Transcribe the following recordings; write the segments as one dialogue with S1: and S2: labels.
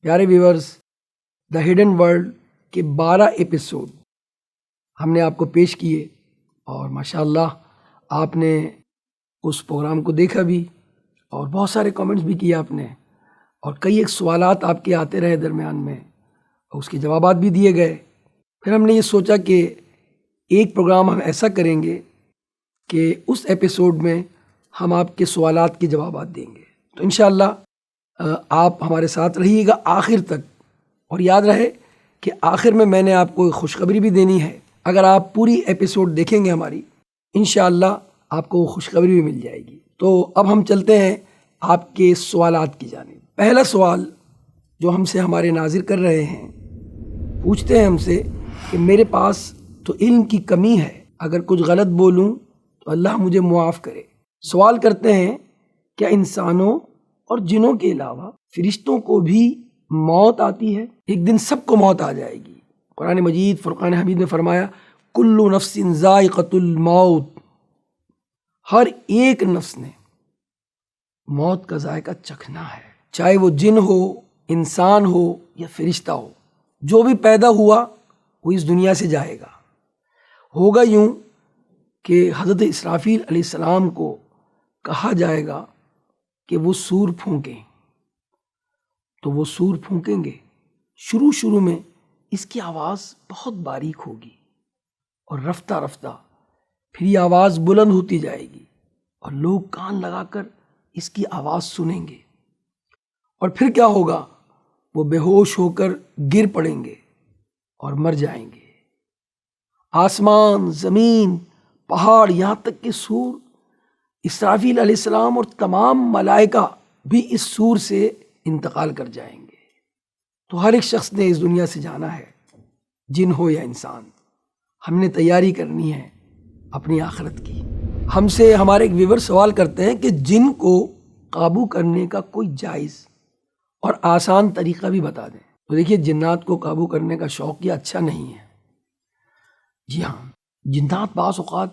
S1: پیارے viewers, the hidden world کے 12 episode ہم نے آپ کو پیش کیے اور ماشاءاللہ آپ نے اس پروگرام کو دیکھا بھی اور بہت سارے کامنٹس بھی کیے آپ نے، اور کئی ایک سوالات آپ کے آتے رہے درمیان میں اور اس کے جوابات بھی دیے گئے۔ پھر ہم نے یہ سوچا کہ ایک پروگرام ہم ایسا کریں گے کہ اس ایپیسوڈ میں ہم آپ کے سوالات کے جوابات دیں گے۔ تو انشاءاللہ آپ ہمارے ساتھ رہیے گا آخر تک، اور یاد رہے کہ آخر میں نے آپ کو ایک خوشخبری بھی دینی ہے۔ اگر آپ پوری ایپیسوڈ دیکھیں گے ہماری، انشاءاللہ آپ کو وہ خوشخبری بھی مل جائے گی۔ تو اب ہم چلتے ہیں آپ کے سوالات کی جانب۔ پہلا سوال جو ہم سے ہمارے ناظر کر رہے ہیں، پوچھتے ہیں ہم سے کہ میرے پاس تو علم کی کمی ہے، اگر کچھ غلط بولوں تو اللہ مجھے معاف کرے۔ سوال کرتے ہیں کیا انسانوں اور جنوں کے علاوہ فرشتوں کو بھی موت آتی ہے؟ ایک دن سب کو موت آ جائے گی۔ قرآن مجید فرقان حمید میں فرمایا کل نفس ذائقۃ الموت، ہر ایک نفس نے موت کا ذائقہ چکھنا ہے، چاہے وہ جن ہو، انسان ہو یا فرشتہ ہو۔ جو بھی پیدا ہوا وہ اس دنیا سے جائے گا۔ ہوگا یوں کہ حضرت اسرافیل علیہ السلام کو کہا جائے گا کہ وہ سور پھونکیں، تو وہ سور پھونکیں گے۔ شروع میں اس کی آواز بہت باریک ہوگی اور رفتہ رفتہ پھر یہ آواز بلند ہوتی جائے گی اور لوگ کان لگا کر اس کی آواز سنیں گے، اور پھر کیا ہوگا؟ وہ بے ہوش ہو کر گر پڑیں گے اور مر جائیں گے۔ آسمان، زمین، پہاڑ، یہاں تک کہ سور، اسرافیل علیہ السلام اور تمام ملائکہ بھی اس سور سے انتقال کر جائیں گے۔ تو ہر ایک شخص نے اس دنیا سے جانا ہے، جن ہو یا انسان۔ ہم نے تیاری کرنی ہے اپنی آخرت کی۔ ہم سے ہمارے ایک ویور سوال کرتے ہیں کہ جن کو قابو کرنے کا کوئی جائز اور آسان طریقہ بھی بتا دیں۔ تو دیکھیے، جنات کو قابو کرنے کا شوق یہ اچھا نہیں ہے۔ جی ہاں، جنات بعض اوقات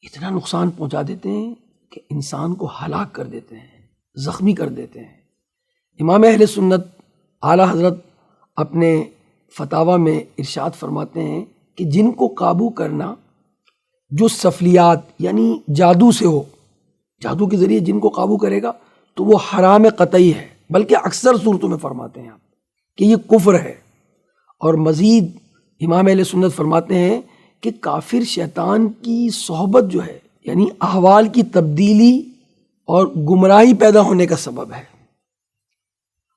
S1: اتنا نقصان پہنچا دیتے ہیں کہ انسان کو ہلاک کر دیتے ہیں، زخمی کر دیتے ہیں۔ امام اہل سنت اعلیٰ حضرت اپنے فتاویٰ میں ارشاد فرماتے ہیں کہ جن کو قابو کرنا جو سفلیات یعنی جادو سے ہو، جادو کے ذریعے جن کو قابو کرے گا تو وہ حرام قطعی ہے، بلکہ اکثر صورتوں میں فرماتے ہیں آپ کہ یہ کفر ہے۔ اور مزید امام اہل سنت فرماتے ہیں کہ کافر شیطان کی صحبت جو ہے، یعنی احوال کی تبدیلی اور گمراہی پیدا ہونے کا سبب ہے۔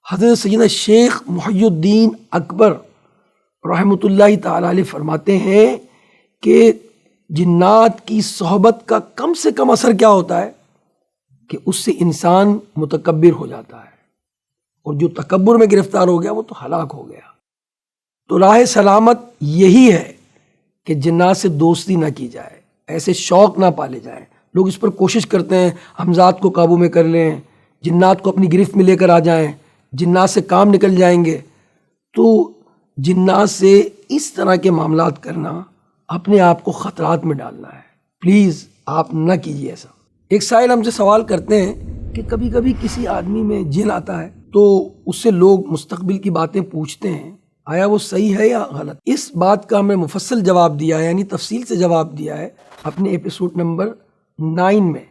S1: حضرت سیدنا شیخ محی الدین اکبر رحمۃ اللہ تعالی علیہ فرماتے ہیں کہ جنات کی صحبت کا کم سے کم اثر کیا ہوتا ہے کہ اس سے انسان متکبر ہو جاتا ہے، اور جو تکبر میں گرفتار ہو گیا وہ تو ہلاک ہو گیا۔ تو راہ سلامت یہی ہے کہ جنات سے دوستی نہ کی جائے، ایسے شوق نہ پالے جائیں۔ لوگ اس پر کوشش کرتے ہیں ہم ذات کو قابو میں کر لیں، جنات کو اپنی گرفت میں لے کر آ جائیں، جنات سے کام نکل جائیں گے۔ تو جنات سے اس طرح کے معاملات کرنا اپنے آپ کو خطرات میں ڈالنا ہے۔ پلیز آپ نہ کیجیے ایسا۔ ایک سائل ہم سے سوال کرتے ہیں کہ کبھی کبھی کسی آدمی میں جن آتا ہے تو اس سے لوگ مستقبل کی باتیں پوچھتے ہیں، آیا وہ صحیح ہے یا غلط؟ اس بات کا ہم نے مفصل جواب دیا ہے، یعنی تفصیل سے جواب دیا ہے اپنے ایپیسوڈ نمبر 9 میں۔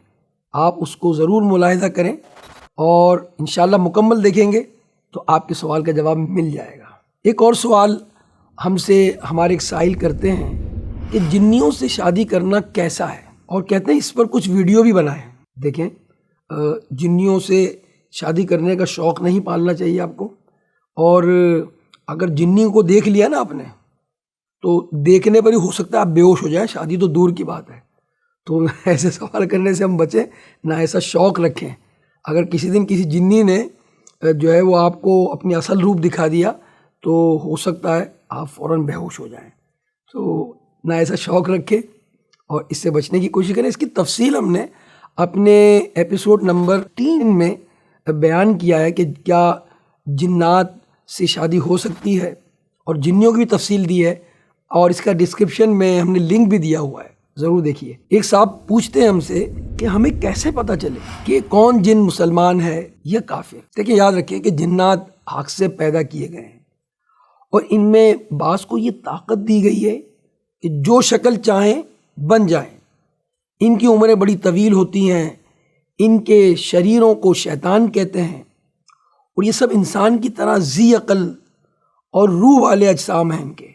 S1: آپ اس کو ضرور ملاحظہ کریں اور انشاءاللہ مکمل دیکھیں گے تو آپ کے سوال کا جواب مل جائے گا۔ ایک اور سوال ہم سے ہمارے ایک سائل کرتے ہیں کہ جنیوں سے شادی کرنا کیسا ہے، اور کہتے ہیں اس پر کچھ ویڈیو بھی بنائیں۔ دیکھیں، جنیوں سے شادی کرنے کا شوق نہیں پالنا چاہیے آپ کو، اور اگر جنی کو دیکھ لیا نا آپ نے تو دیکھنے پر ہی ہو سکتا ہے آپ بے ہوش ہو جائیں، شادی تو دور کی بات ہے۔ تو ایسے سوال کرنے سے ہم بچیں، نہ ایسا شوق رکھیں۔ اگر کسی دن کسی جنی نے جو ہے وہ آپ کو اپنی اصل روپ دکھا دیا تو ہو سکتا ہے آپ فوراً بے ہوش ہو جائیں۔ تو نہ ایسا شوق رکھیں اور اس سے بچنے کی کوشش کریں۔ اس کی تفصیل ہم نے اپنے ایپیسوڈ نمبر 3 میں بیان کیا ہے کہ کیا جنات سے شادی ہو سکتی ہے، اور جنیوں کی بھی تفصیل دی ہے، اور اس کا ڈسکرپشن میں ہم نے لنک بھی دیا ہوا ہے، ضرور دیکھیے۔ ایک صاحب پوچھتے ہیں ہم سے کہ ہمیں کیسے پتہ چلے کہ کون جن مسلمان ہے یا کافر؟ دیکھیں، یاد رکھیں کہ جنات آگ سے پیدا کیے گئے ہیں، اور ان میں بعض کو یہ طاقت دی گئی ہے کہ جو شکل چاہیں بن جائیں۔ ان کی عمریں بڑی طویل ہوتی ہیں، ان کے شریروں کو شیطان کہتے ہیں، اور یہ سب انسان کی طرح ذی عقل اور روح والے اجسام ہیں ان کے،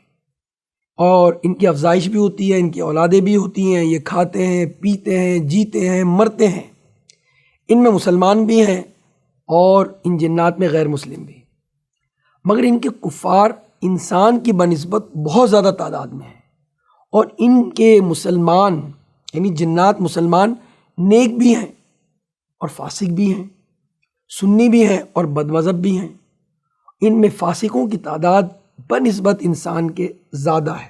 S1: اور ان کی افزائش بھی ہوتی ہے، ان کی اولادیں بھی ہوتی ہیں، یہ کھاتے ہیں، پیتے ہیں، جیتے ہیں، مرتے ہیں۔ ان میں مسلمان بھی ہیں اور ان جنات میں غیر مسلم بھی، مگر ان کے کفار انسان کی بنسبت بہت زیادہ تعداد میں ہیں، اور ان کے مسلمان یعنی جنات مسلمان نیک بھی ہیں اور فاسق بھی ہیں، سنی بھی ہیں اور بد مذہب بھی ہیں۔ ان میں فاسقوں کی تعداد بنسبت انسان کے زیادہ ہے،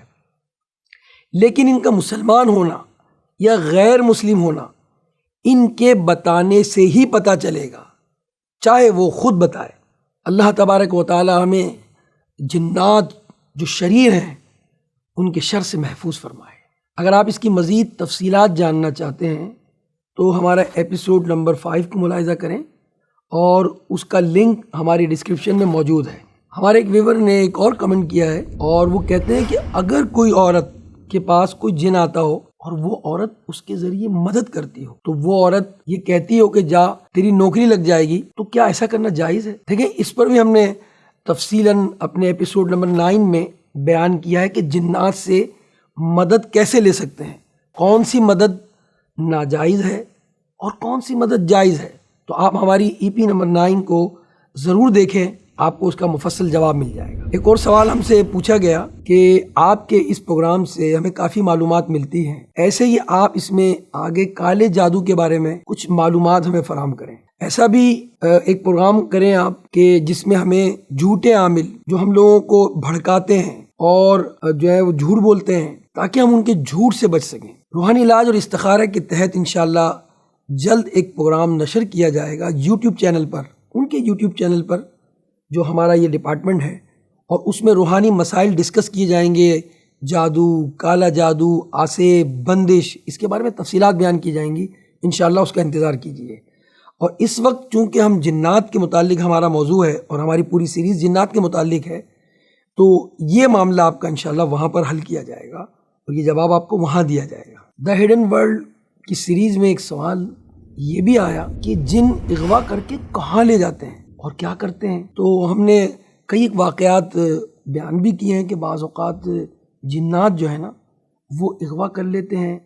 S1: لیکن ان کا مسلمان ہونا یا غیر مسلم ہونا ان کے بتانے سے ہی پتہ چلے گا، چاہے وہ خود بتائے۔ اللہ تبارک و تعالی ہمیں جنات جو شریر ہیں ان کے شر سے محفوظ فرمائے۔ اگر آپ اس کی مزید تفصیلات جاننا چاہتے ہیں تو ہمارا ایپیسوڈ نمبر 5 کو ملاحظہ کریں، اور اس کا لنک ہماری ڈسکرپشن میں موجود ہے۔ ہمارے ایک ویور نے ایک اور کمنٹ کیا ہے، اور وہ کہتے ہیں کہ اگر کوئی عورت کے پاس کوئی جن آتا ہو اور وہ عورت اس کے ذریعے مدد کرتی ہو، تو وہ عورت یہ کہتی ہو کہ جا تیری نوکری لگ جائے گی، تو کیا ایسا کرنا جائز ہے؟ دیکھیں، اس پر بھی ہم نے تفصیلاً اپنے ایپیسوڈ نمبر 9 میں بیان کیا ہے کہ جنات سے مدد کیسے لے سکتے ہیں، کون سی مدد ناجائز ہے اور کون سی مدد جائز ہے۔ تو آپ ہماری ای پی نمبر 9 کو ضرور دیکھیں، آپ کو اس کا مفصل جواب مل جائے گا۔ ایک اور سوال ہم سے پوچھا گیا کہ آپ کے اس پروگرام سے ہمیں کافی معلومات ملتی ہیں، ایسے ہی آپ اس میں آگے کالے جادو کے بارے میں کچھ معلومات ہمیں فراہم کریں۔ ایسا بھی ایک پروگرام کریں آپ کہ جس میں ہمیں جھوٹے عامل جو ہم لوگوں کو بھڑکاتے ہیں اور جو ہے وہ جھوٹ بولتے ہیں، تاکہ ہم ان کے جھوٹ سے بچ سکیں۔ روحانی علاج اور استخارہ کے تحت انشاءاللہ جلد ایک پروگرام نشر کیا جائے گا یوٹیوب چینل پر، ان کے یوٹیوب چینل پر جو ہمارا یہ ڈپارٹمنٹ ہے، اور اس میں روحانی مسائل ڈسکس کیے جائیں گے، جادو، کالا جادو، آسے، بندش، اس کے بارے میں تفصیلات بیان کی جائیں گی۔ انشاءاللہ اس کا انتظار کیجیے۔ اور اس وقت چونکہ ہم جنات کے متعلق ہمارا موضوع ہے اور ہماری پوری سیریز جنات کے متعلق ہے، تو یہ معاملہ آپ کا انشاءاللہ وہاں پر حل کیا جائے گا اور یہ جواب آپ کو وہاں دیا جائے گا۔ دا ہڈن ورلڈ کی سیریز میں ایک سوال یہ بھی آیا کہ جن اغوا کر کے کہاں لے جاتے ہیں اور کیا کرتے ہیں، تو ہم نے کئی واقعات بیان بھی کیے ہیں کہ بعض اوقات جنات جو ہے نا وہ اغوا کر لیتے ہیں،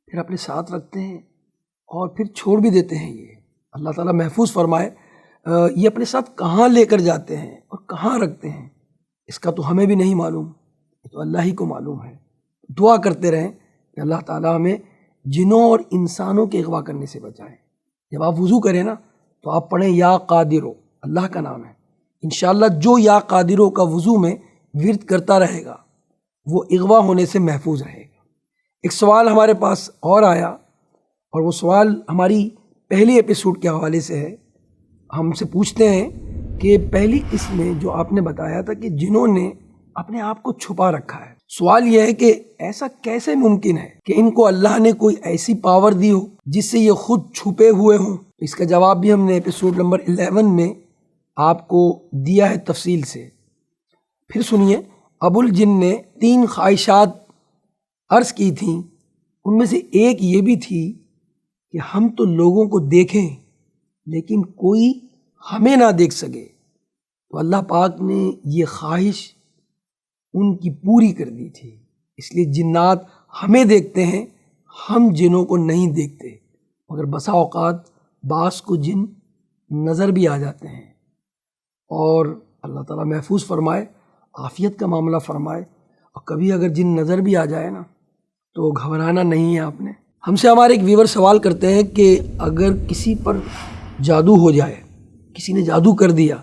S1: پھر اپنے ساتھ رکھتے ہیں اور پھر چھوڑ بھی دیتے ہیں۔ یہ اللہ تعالیٰ محفوظ فرمائے، یہ اپنے ساتھ کہاں لے کر جاتے ہیں اور کہاں رکھتے ہیں اس کا تو ہمیں بھی نہیں معلوم، یہ تو اللہ ہی کو معلوم ہے۔ دعا کرتے رہیں کہ اللہ تعالیٰ ہمیں جنوں اور انسانوں کے اغوا کرنے سے بچائیں۔ جب آپ وضو کریں نا تو آپ پڑھیں یا قادرو، اللہ کا نام ہے۔ انشاءاللہ جو یا قادرو کا وضو میں ورد کرتا رہے گا وہ اغوا ہونے سے محفوظ رہے گا۔ ایک سوال ہمارے پاس اور آیا، اور وہ سوال ہماری پہلی ایپیسوڈ کے حوالے سے ہے۔ ہم سے پوچھتے ہیں کہ پہلی قسم میں جو آپ نے بتایا تھا کہ جنہوں نے اپنے آپ کو چھپا رکھا ہے، سوال یہ ہے کہ ایسا کیسے ممکن ہے کہ ان کو اللہ نے کوئی ایسی پاور دی ہو جس سے یہ خود چھپے ہوئے ہوں؟ اس کا جواب بھی ہم نے ایپیسوڈ نمبر 11 میں آپ کو دیا ہے تفصیل سے۔ پھر سنیے، ابو الجن نے 3 خواہشات عرض کی تھیں، ان میں سے ایک یہ بھی تھی کہ ہم تو لوگوں کو دیکھیں لیکن کوئی ہمیں نہ دیکھ سکے، تو اللہ پاک نے یہ خواہش ان کی پوری کر دی تھی، اس لیے جنات ہمیں دیکھتے ہیں، ہم جنوں کو نہیں دیکھتے، مگر بسا اوقات بعض کو جن نظر بھی آ جاتے ہیں۔ اور اللہ تعالیٰ محفوظ فرمائے، عافیت کا معاملہ فرمائے، اور کبھی اگر جن نظر بھی آ جائے نا تو گھبرانا نہیں ہے آپ نے۔ ہم سے ہمارے ایک ویور سوال کرتے ہیں کہ اگر کسی پر جادو ہو جائے، کسی نے جادو کر دیا،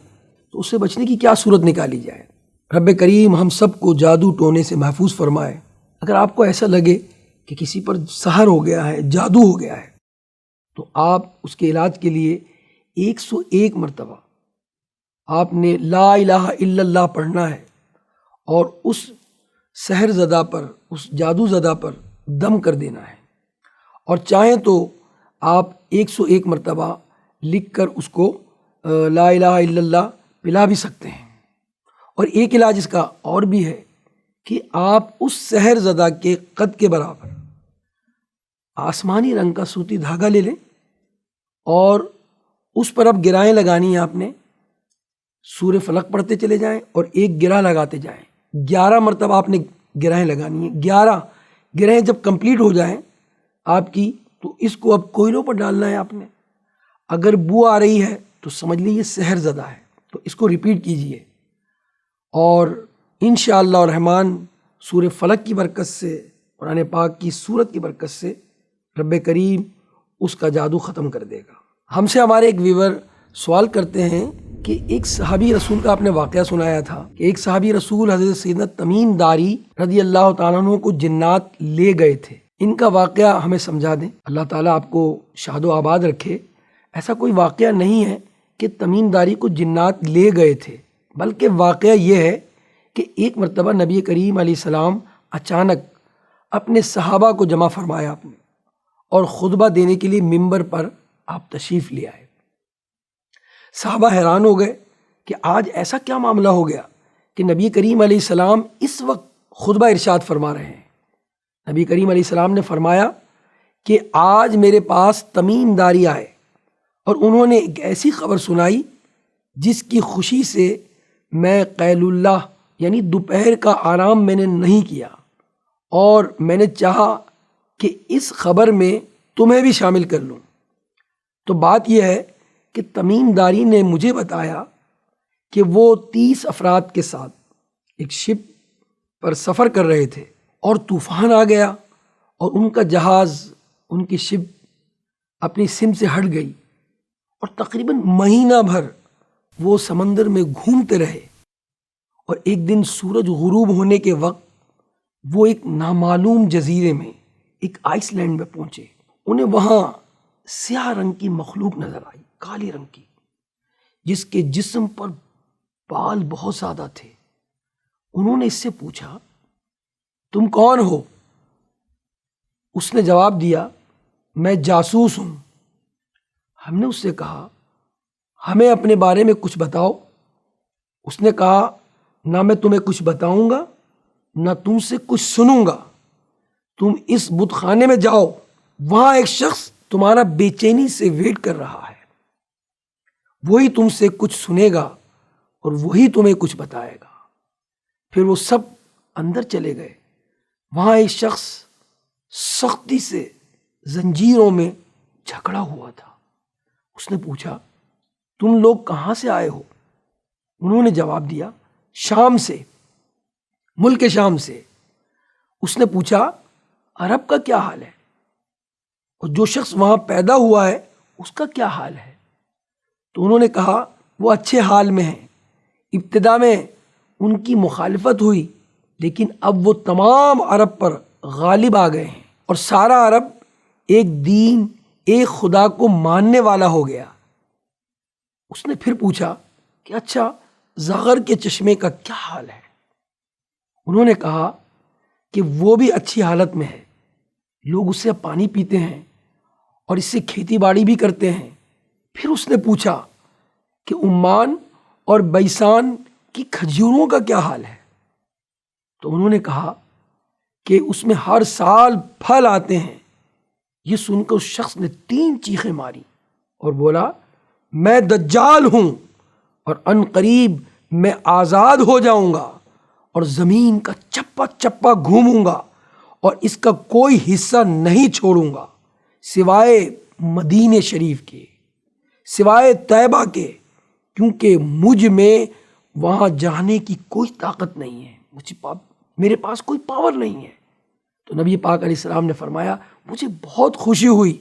S1: تو اس سے بچنے کی کیا صورت نکالی جائے؟ رب کریم ہم سب کو جادو ٹونے سے محفوظ فرمائے۔ اگر آپ کو ایسا لگے کہ کسی پر سحر ہو گیا ہے، جادو ہو گیا ہے، تو آپ اس کے علاج کے لیے 101 مرتبہ آپ نے لا الہ الا اللہ پڑھنا ہے، اور اس سحر زدہ پر، اس جادو زدہ پر دم کر دینا ہے، اور چاہیں تو آپ 101 مرتبہ لکھ کر اس کو لا الہ الا اللہ پلا بھی سکتے ہیں۔ اور ایک علاج اس کا اور بھی ہے کہ آپ اس سحر زدہ کے قد کے برابر آسمانی رنگ کا سوتی دھاگا لے لیں اور اس پر اب گرہیں لگانی ہیں آپ نے۔ سورہ فلق پڑھتے چلے جائیں اور ایک گرہ لگاتے جائیں۔ 11 مرتبہ آپ نے گرہیں لگانی ہیں۔ 11 گرہیں جب کمپلیٹ ہو جائیں آپ کی، تو اس کو اب کوئلوں پر ڈالنا ہے آپ نے۔ اگر بو آ رہی ہے تو سمجھ لیجیے سحر زدہ ہے، تو اس کو ریپیٹ کیجئے، اور انشاءاللہ الرحمن سورہ فلق کی برکت سے، قرآن پاک کی سورت کی برکت سے رب کریم اس کا جادو ختم کر دے گا۔ ہم سے ہمارے ایک ویور سوال کرتے ہیں کہ ایک صحابی رسول کا آپ نے واقعہ سنایا تھا کہ ایک صحابی رسول حضرت سیدنا تمیم داری رضی اللہ تعالیٰ عنہ کو جنات لے گئے تھے۔ ان کا واقعہ ہمیں سمجھا دیں، اللہ تعالیٰ آپ کو شاد و آباد رکھے۔ ایسا کوئی واقعہ نہیں ہے کہ تمیم داری کو جنات لے گئے تھے، بلکہ واقعہ یہ ہے کہ ایک مرتبہ نبی کریم علیہ السلام اچانک اپنے صحابہ کو جمع فرمایا آپ نے، اور خطبہ دینے کے لیے ممبر پر آپ تشریف لے آئے۔ صحابہ حیران ہو گئے کہ آج ایسا کیا معاملہ ہو گیا کہ نبی کریم علیہ السلام اس وقت خطبہ ارشاد فرما رہے ہیں۔ نبی کریم علیہ السلام نے فرمایا کہ آج میرے پاس تمیم داری آئے اور انہوں نے ایک ایسی خبر سنائی جس کی خوشی سے میں قیل اللہ یعنی دوپہر کا آرام میں نے نہیں کیا، اور میں نے چاہا کہ اس خبر میں تمہیں بھی شامل کر لوں۔ تو بات یہ ہے کہ تمیم داری نے مجھے بتایا کہ وہ 30 افراد کے ساتھ ایک شپ پر سفر کر رہے تھے، اور طوفان آ گیا اور ان کا جہاز، ان کی شپ اپنی سمت سے ہٹ گئی، اور تقریباً مہینہ بھر وہ سمندر میں گھومتے رہے، اور ایک دن سورج غروب ہونے کے وقت وہ ایک نامعلوم جزیرے میں، ایک آئس لینڈ میں پہنچے۔ انہیں وہاں سیاہ رنگ کی مخلوق نظر آئی، کالی رنگ کی، جس کے جسم پر بال بہت زیادہ تھے۔ انہوں نے اس سے پوچھا تم کون ہو؟ اس نے جواب دیا میں جاسوس ہوں۔ ہم نے اس سے کہا ہمیں اپنے بارے میں کچھ بتاؤ۔ اس نے کہا نہ میں تمہیں کچھ بتاؤں گا نہ تم سے کچھ سنوں گا، تم اس بت خانے میں جاؤ، وہاں ایک شخص تمہارا بے چینی سے ویٹ کر رہا ہے، وہی تم سے کچھ سنے گا اور وہی تمہیں کچھ بتائے گا۔ پھر وہ سب اندر چلے گئے۔ وہاں ایک شخص سختی سے زنجیروں میں جکڑا ہوا تھا۔ اس نے پوچھا تم لوگ کہاں سے آئے ہو؟ انہوں نے جواب دیا شام سے، ملک شام سے۔ اس نے پوچھا عرب کا کیا حال ہے؟ اور جو شخص وہاں پیدا ہوا ہے اس کا کیا حال ہے؟ تو انہوں نے کہا وہ اچھے حال میں ہیں۔ ابتدا میں ان کی مخالفت ہوئی، لیکن اب وہ تمام عرب پر غالب آ گئے ہیں، اور سارا عرب ایک دین، ایک خدا کو ماننے والا ہو گیا۔ اس نے پھر پوچھا کہ اچھا زغر کے چشمے کا کیا حال ہے؟ انہوں نے کہا کہ وہ بھی اچھی حالت میں ہے، لوگ اس سے پانی پیتے ہیں اور اس سے کھیتی باڑی بھی کرتے ہیں۔ پھر اس نے پوچھا کہ عمان اور بیسان کی کھجوروں کا کیا حال ہے؟ تو انہوں نے کہا کہ اس میں ہر سال پھل آتے ہیں۔ یہ سن کر اس شخص نے 3 چیخیں ماری اور بولا میں دجال ہوں، اور ان قریب میں آزاد ہو جاؤں گا اور زمین کا چپا چپا گھوموں گا، اور اس کا کوئی حصہ نہیں چھوڑوں گا سوائے مدینے شریف کے، سوائے طیبہ کے، کیونکہ مجھ میں وہاں جانے کی کوئی طاقت نہیں ہے، میرے پاس کوئی پاور نہیں ہے۔ تو نبی پاک علیہ السلام نے فرمایا مجھے بہت خوشی ہوئی،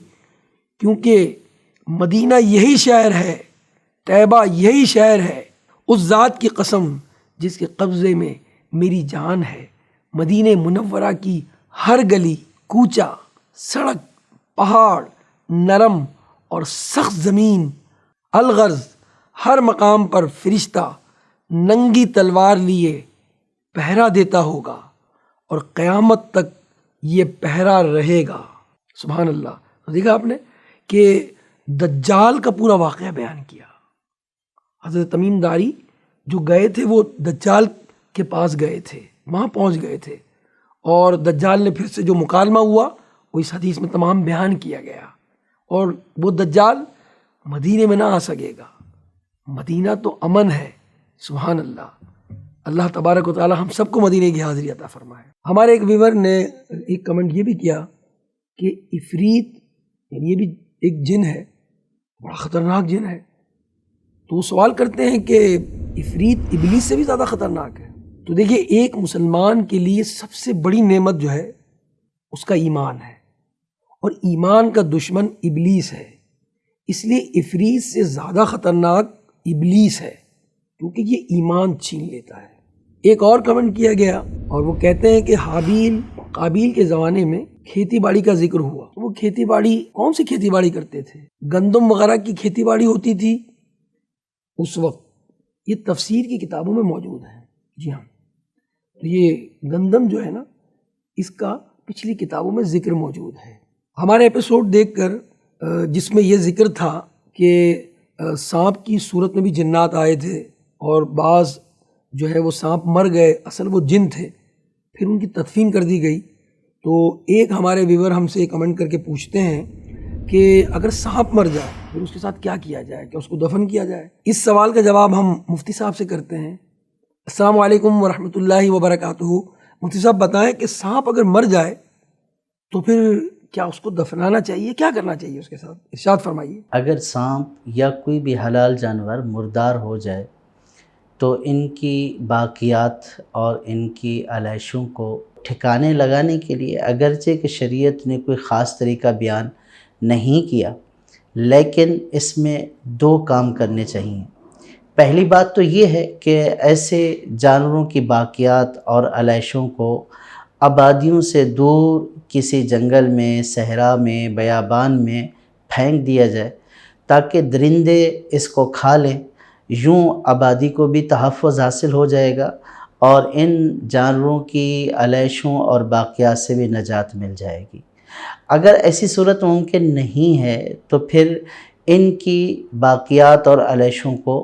S1: کیونکہ مدینہ یہی شہر ہے، طیبہ یہی شہر ہے۔ اس ذات کی قسم جس کے قبضے میں میری جان ہے، مدینہ منورہ کی ہر گلی کوچہ، سڑک، پہاڑ، نرم اور سخت زمین، الغرض ہر مقام پر فرشتہ ننگی تلوار لیے پہرا دیتا ہوگا، اور قیامت تک یہ پہرا رہے گا۔ سبحان اللہ۔ دیکھا آپ نے کہ دجال کا پورا واقعہ بیان کیا۔ حضرت تمیم داری جو گئے تھے وہ دجال کے پاس گئے تھے، وہاں پہنچ گئے تھے، اور دجال نے پھر سے جو مکالمہ ہوا وہ اس حدیث میں تمام بیان کیا گیا، اور وہ دجال مدینے میں نہ آ سکے گا۔ مدینہ تو امن ہے، سبحان اللہ۔ اللہ تبارک و تعالی ہم سب کو مدینے کی حاضری عطا فرمائے۔ ہمارے ایک ویور نے ایک کمنٹ یہ بھی کیا کہ عفریت، یعنی یہ بھی ایک جن ہے، بڑا خطرناک جن ہے، تو وہ سوال کرتے ہیں کہ عفریت ابلیس سے بھی زیادہ خطرناک ہے؟ تو دیکھیے، ایک مسلمان کے لیے سب سے بڑی نعمت جو ہے اس کا ایمان ہے، اور ایمان کا دشمن ابلیس ہے، اس لیے عفریت سے زیادہ خطرناک ابلیس ہے، کیونکہ یہ ایمان چھین لیتا ہے۔ ایک اور کمنٹ کیا گیا اور وہ کہتے ہیں کہ حابیل قابیل کے زمانے میں کھیتی باڑی کا ذکر ہوا، تو وہ کھیتی باڑی کون سی کھیتی باڑی کرتے تھے؟ گندم وغیرہ کی کھیتی باڑی ہوتی تھی اس وقت، یہ تفسیر کی کتابوں میں موجود ہے۔ جی ہاں، تو یہ گندم جو ہے نا، اس کا پچھلی کتابوں میں ذکر موجود ہے۔ ہمارے ایپیسوڈ دیکھ کر جس میں یہ ذکر تھا کہ سانپ کی صورت میں بھی جنات آئے تھے، اور بعض جو ہے وہ سانپ مر گئے، اصل وہ جن تھے، پھر ان کی تدفین کر دی گئی۔ تو ایک ہمارے ویور ہم سے کمنٹ کر کے پوچھتے ہیں کہ اگر سانپ مر جائے پھر اس کے ساتھ کیا کیا جائے، کیا اس کو دفن کیا جائے؟ اس سوال کا جواب ہم مفتی صاحب سے کرتے ہیں۔ السلام علیکم ورحمۃ اللہ وبرکاتہ۔ مفتی صاحب بتائیں کہ سانپ اگر مر جائے تو پھر کیا اس کو دفنانا چاہیے، کیا کرنا چاہیے اس کے ساتھ؟ ارشاد فرمائیے۔
S2: اگر سانپ یا کوئی بھی حلال جانور مردار ہو جائے تو ان کی باقیات اور ان کی علائشوں کو ٹھکانے لگانے کے لیے، اگرچہ کہ شریعت نے کوئی خاص طریقہ بیان نہیں کیا، لیکن اس میں دو کام کرنے چاہیے۔ پہلی بات تو یہ ہے کہ ایسے جانوروں کی باقیات اور علائشوں کو آبادیوں سے دور کسی جنگل میں، صحرا میں، بیابان میں پھینک دیا جائے تاکہ درندے اس کو کھا لیں۔ یوں آبادی کو بھی تحفظ حاصل ہو جائے گا اور ان جانوروں کی علائشوں اور باقیات سے بھی نجات مل جائے گی۔ اگر ایسی صورت ممکن نہیں ہے تو پھر ان کی باقیات اور علائشوں کو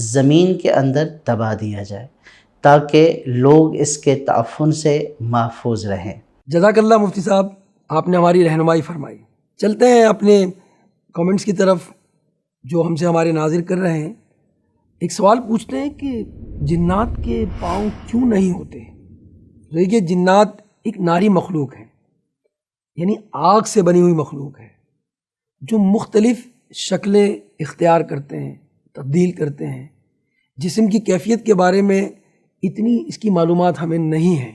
S2: زمین کے اندر دبا دیا جائے تاکہ لوگ اس کے تعفن سے محفوظ رہیں۔
S1: جزاک اللہ مفتی صاحب، آپ نے ہماری رہنمائی فرمائی۔ چلتے ہیں اپنے کامنٹس کی طرف جو ہم سے ہمارے ناظر کر رہے ہیں۔ ایک سوال پوچھتے ہیں کہ جنات کے پاؤں کیوں نہیں ہوتے؟ دیکھیے، جنات ایک ناری مخلوق ہے، یعنی آگ سے بنی ہوئی مخلوق ہے، جو مختلف شکلیں اختیار کرتے ہیں، تبدیل کرتے ہیں۔ جسم کی کیفیت کے بارے میں اتنی اس کی معلومات ہمیں نہیں ہیں،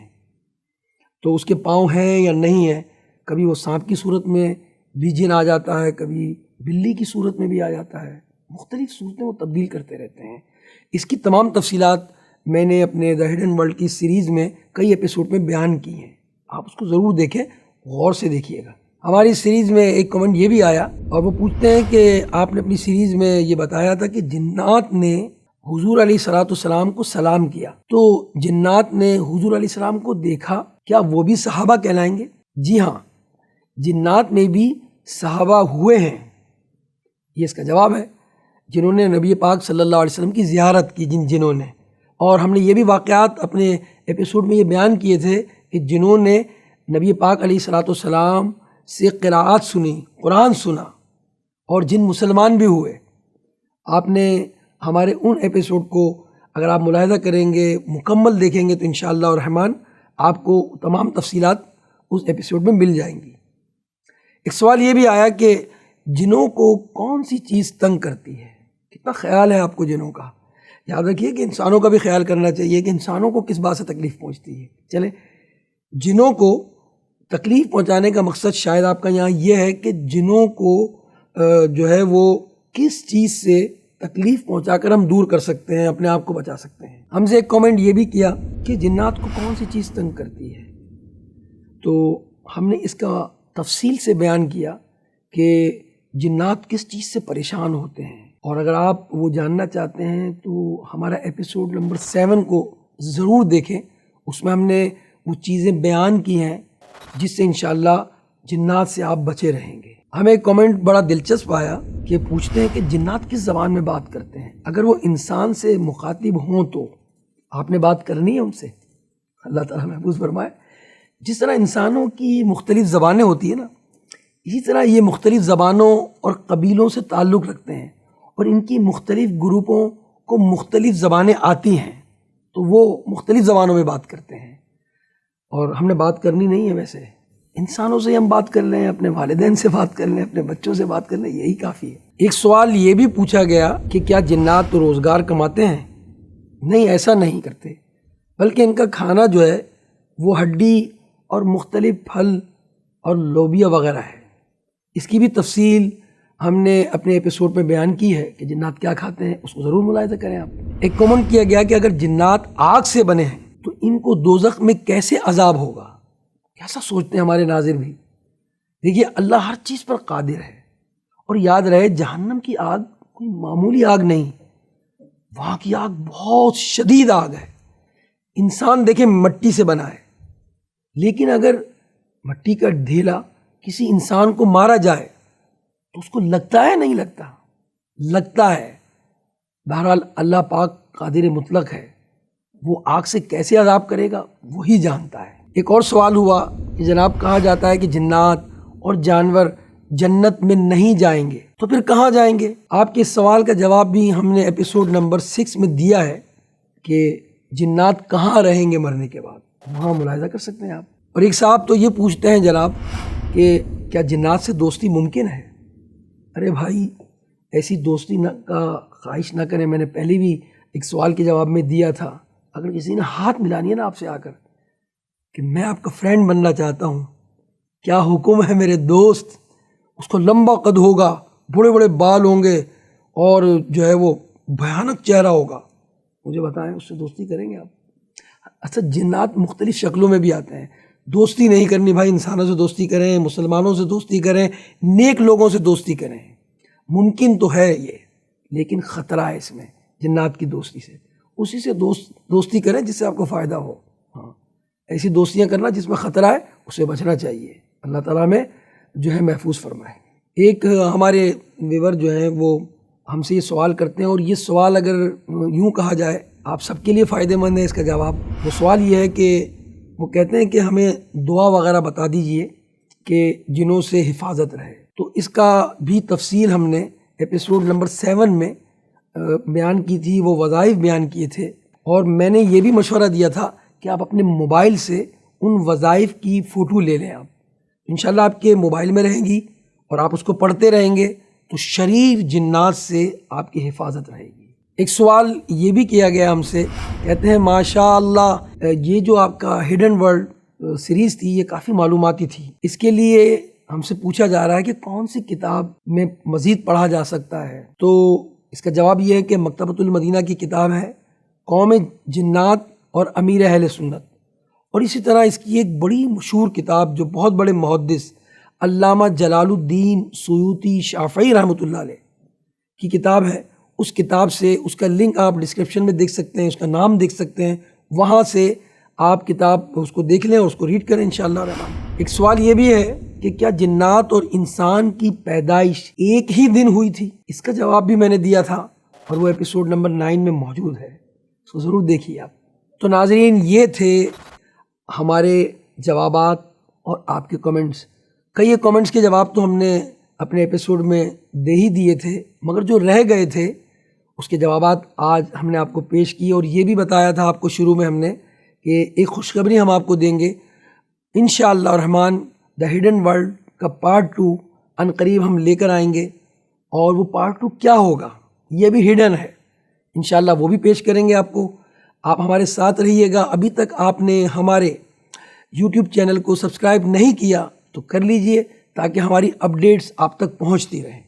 S1: تو اس کے پاؤں ہیں یا نہیں ہیں۔ کبھی وہ سانپ کی صورت میں بھی جن آ جاتا ہے، کبھی بلی کی صورت میں بھی آ جاتا ہے، مختلف صورتیں وہ تبدیل کرتے رہتے ہیں۔ اس کی تمام تفصیلات میں نے اپنے دی ہڈن ورلڈ کی سیریز میں کئی ایپیسوڈ میں بیان کی ہیں، آپ اس کو ضرور دیکھیں، غور سے دیکھیے گا۔ ہماری سیریز میں ایک کمنٹ یہ بھی آیا اور وہ پوچھتے ہیں کہ آپ نے اپنی سیریز میں یہ بتایا تھا کہ جنات نے حضور علیہ الصلوۃ والسلام کو سلام کیا، تو جنات نے حضور علیہ السلام کو دیکھا، کیا وہ بھی صحابہ کہلائیں گے؟ جی ہاں، جنات میں بھی صحابہ ہوئے ہیں، یہ اس کا جواب ہے، جنہوں نے نبی پاک صلی اللہ علیہ وسلم کی زیارت کی، جنہوں نے، اور ہم نے یہ بھی واقعات اپنے ایپیسوڈ میں یہ بیان کیے تھے کہ جنہوں نے نبی پاک علیہ الصلوۃ والسلام سے قراءات سنی، قرآن سنا، اور جن مسلمان بھی ہوئے۔ آپ نے ہمارے ان ایپیسوڈ کو اگر آپ ملاحظہ کریں گے، مکمل دیکھیں گے، تو انشاءاللہ الرحمن آپ کو تمام تفصیلات اس ایپیسوڈ میں مل جائیں گی۔ ایک سوال یہ بھی آیا کہ جنوں کو کون سی چیز تنگ کرتی ہے؟ کتنا خیال ہے آپ کو جنوں کا؟ یاد رکھیے کہ انسانوں کا بھی خیال کرنا چاہیے کہ انسانوں کو کس بات سے تکلیف پہنچتی ہے۔ چلیں، جنوں کو تکلیف پہنچانے کا مقصد شاید آپ کا یہاں یہ ہے کہ جنوں کو جو ہے وہ کس چیز سے تکلیف پہنچا کر ہم دور کر سکتے ہیں، اپنے آپ کو بچا سکتے ہیں۔ ہم سے ایک کامنٹ یہ بھی کیا کہ جنات کو کون سی چیز تنگ کرتی ہے، تو ہم نے اس کا تفصیل سے بیان کیا کہ جنات کس چیز سے پریشان ہوتے ہیں، اور اگر آپ وہ جاننا چاہتے ہیں تو ہمارا ایپیسوڈ نمبر 7 کو ضرور دیکھیں، اس میں ہم نے وہ چیزیں بیان کی ہیں جس سے انشاءاللہ جنات سے آپ بچے رہیں گے۔ ہمیں ایک کامنٹ بڑا دلچسپ آیا کہ پوچھتے ہیں کہ جنات کس زبان میں بات کرتے ہیں؟ اگر وہ انسان سے مخاطب ہوں تو آپ نے بات کرنی ہے ان سے؟ اللہ تعالیٰ محفوظ فرمائے۔ جس طرح انسانوں کی مختلف زبانیں ہوتی ہیں نا، اسی طرح یہ مختلف زبانوں اور قبیلوں سے تعلق رکھتے ہیں، اور ان کی مختلف گروپوں کو مختلف زبانیں آتی ہیں، تو وہ مختلف زبانوں میں بات کرتے ہیں۔ اور ہم نے بات کرنی نہیں ہے، ویسے انسانوں سے ہم بات کر لیں، اپنے والدین سے بات کر لیں، اپنے بچوں سے بات کر لیں، یہی کافی ہے۔ ایک سوال یہ بھی پوچھا گیا کہ کیا جنات تو روزگار کماتے ہیں؟ نہیں، ایسا نہیں کرتے، بلکہ ان کا کھانا جو ہے وہ ہڈی اور مختلف پھل اور لوبیا وغیرہ ہے۔ اس کی بھی تفصیل ہم نے اپنے ایپیسوڈ میں بیان کی ہے کہ جنات کیا کھاتے ہیں، اس کو ضرور ملاحظہ کریں آپ۔ ایک کامنٹ کیا گیا کہ اگر جنات آگ سے بنے ہیں تو ان کو دوزخ میں کیسے عذاب ہوگا؟ کیسا سوچتے ہیں ہمارے ناظر بھی؟ دیکھیے، اللہ ہر چیز پر قادر ہے، اور یاد رہے جہنم کی آگ کوئی معمولی آگ نہیں، وہاں کی آگ بہت شدید آگ ہے۔ انسان دیکھیں مٹی سے بنا ہے، لیکن اگر مٹی کا ڈھیلا کسی انسان کو مارا جائے تو اس کو لگتا ہے؟ نہیں لگتا، لگتا ہے۔ بہرحال اللہ پاک قادر مطلق ہے، وہ آگ سے کیسے عذاب کرے گا وہی جانتا ہے۔ ایک اور سوال ہوا کہ جناب کہا جاتا ہے کہ جنات اور جانور جنت میں نہیں جائیں گے، تو پھر کہاں جائیں گے؟ آپ کے اس سوال کا جواب بھی ہم نے ایپیسوڈ نمبر 6 میں دیا ہے کہ جنات کہاں رہیں گے مرنے کے بعد، وہاں ملاحظہ کر سکتے ہیں آپ۔ اور ایک صاحب تو یہ پوچھتے ہیں جناب کہ کیا جنات سے دوستی ممکن ہے؟ ارے بھائی، ایسی دوستی کا خواہش نہ کریں۔ میں نے پہلے بھی ایک سوال کے جواب میں دیا تھا، اگر کسی نے ہاتھ ملانی ہے نا آپ سے آ کر کہ میں آپ کا فرینڈ بننا چاہتا ہوں، کیا حکم ہے میرے دوست، اس کو لمبا قد ہوگا، بڑے بڑے بال ہوں گے، اور جو ہے وہ بھیانک چہرہ ہوگا، مجھے بتائیں اس سے دوستی کریں گے آپ؟ اچھا، جنات مختلف شکلوں میں بھی آتے ہیں۔ دوستی نہیں کرنی بھائی، انسانوں سے دوستی کریں، مسلمانوں سے دوستی کریں، نیک لوگوں سے دوستی کریں، ممکن تو ہے یہ، لیکن خطرہ ہے اس میں جنات کی دوستی سے۔ اسی سے دوستی کریں جس سے آپ کو فائدہ ہو۔ ہاں، ایسی دوستیاں کرنا جس میں خطرہ ہے اس سے بچنا چاہیے۔ اللہ تعالیٰ میں جو ہے محفوظ فرمائے۔ ایک ہمارے ویور جو ہیں وہ ہم سے یہ سوال کرتے ہیں، اور یہ سوال اگر یوں کہا جائے آپ سب کے لیے فائدہ مند ہے اس کا جواب۔ وہ سوال یہ ہے کہ وہ کہتے ہیں کہ ہمیں دعا وغیرہ بتا دیجئے کہ جنوں سے حفاظت رہے۔ تو اس کا بھی تفصیل ہم نے ایپیسوڈ نمبر 7 میں بیان کی تھی، وہ وظائف بیان کیے تھے، اور میں نے یہ بھی مشورہ دیا تھا کہ آپ اپنے موبائل سے ان وظائف کی فوٹو لے لیں۔ آپ انشاءاللہ آپ کے موبائل میں رہیں گی اور آپ اس کو پڑھتے رہیں گے تو شریر جنات سے آپ کی حفاظت رہے گی۔ ایک سوال یہ بھی کیا گیا ہم سے، کہتے ہیں ماشاءاللہ یہ جو آپ کا ہڈن ورلڈ سیریز تھی یہ کافی معلوماتی تھی، اس کے لیے ہم سے پوچھا جا رہا ہے کہ کون سی کتاب میں مزید پڑھا جا سکتا ہے؟ تو اس کا جواب یہ ہے کہ مکتبۃ المدینہ کی کتاب ہے قوم جنات اور امیر اہل سنت، اور اسی طرح اس کی ایک بڑی مشہور کتاب جو بہت بڑے محدث علامہ جلال الدین سیوطی شافعی رحمۃ اللہ علیہ کی کتاب ہے، اس کتاب سے اس کا لنک آپ ڈسکرپشن میں دیکھ سکتے ہیں، اس کا نام دیکھ سکتے ہیں، وہاں سے آپ کتاب اس کو دیکھ لیں اور اس کو ریڈ کریں انشاءاللہ الرحمن۔ ایک سوال یہ بھی ہے کہ کیا جنات اور انسان کی پیدائش ایک ہی دن ہوئی تھی؟ اس کا جواب بھی میں نے دیا تھا، اور وہ ایپیسوڈ نمبر 9 میں موجود ہے، اس کو ضرور دیکھیے آپ۔ تو ناظرین، یہ تھے ہمارے جوابات اور آپ کے کمنٹس۔ کئی کمنٹس کے جواب تو ہم نے اپنے ایپیسوڈ میں دے ہی دیے تھے، مگر جو رہ گئے تھے اس کے جوابات آج ہم نے آپ کو پیش کیے، اور یہ بھی بتایا تھا آپ کو شروع میں ہم نے کہ ایک خوشخبری ہم آپ کو دیں گے انشاءاللہ الرحمن۔ دا ہڈن ورلڈ کا پارٹ 2 عنقریب ہم لے کر آئیں گے، اور وہ پارٹ 2 کیا ہوگا یہ بھی ہڈن ہے، انشاءاللہ وہ بھی پیش کریں گے آپ کو۔ آپ ہمارے ساتھ رہیے گا۔ ابھی تک آپ نے ہمارے یوٹیوب چینل کو سبسکرائب نہیں کیا تو کر لیجئے تاکہ ہماری اپڈیٹس آپ تک پہنچتی رہیں۔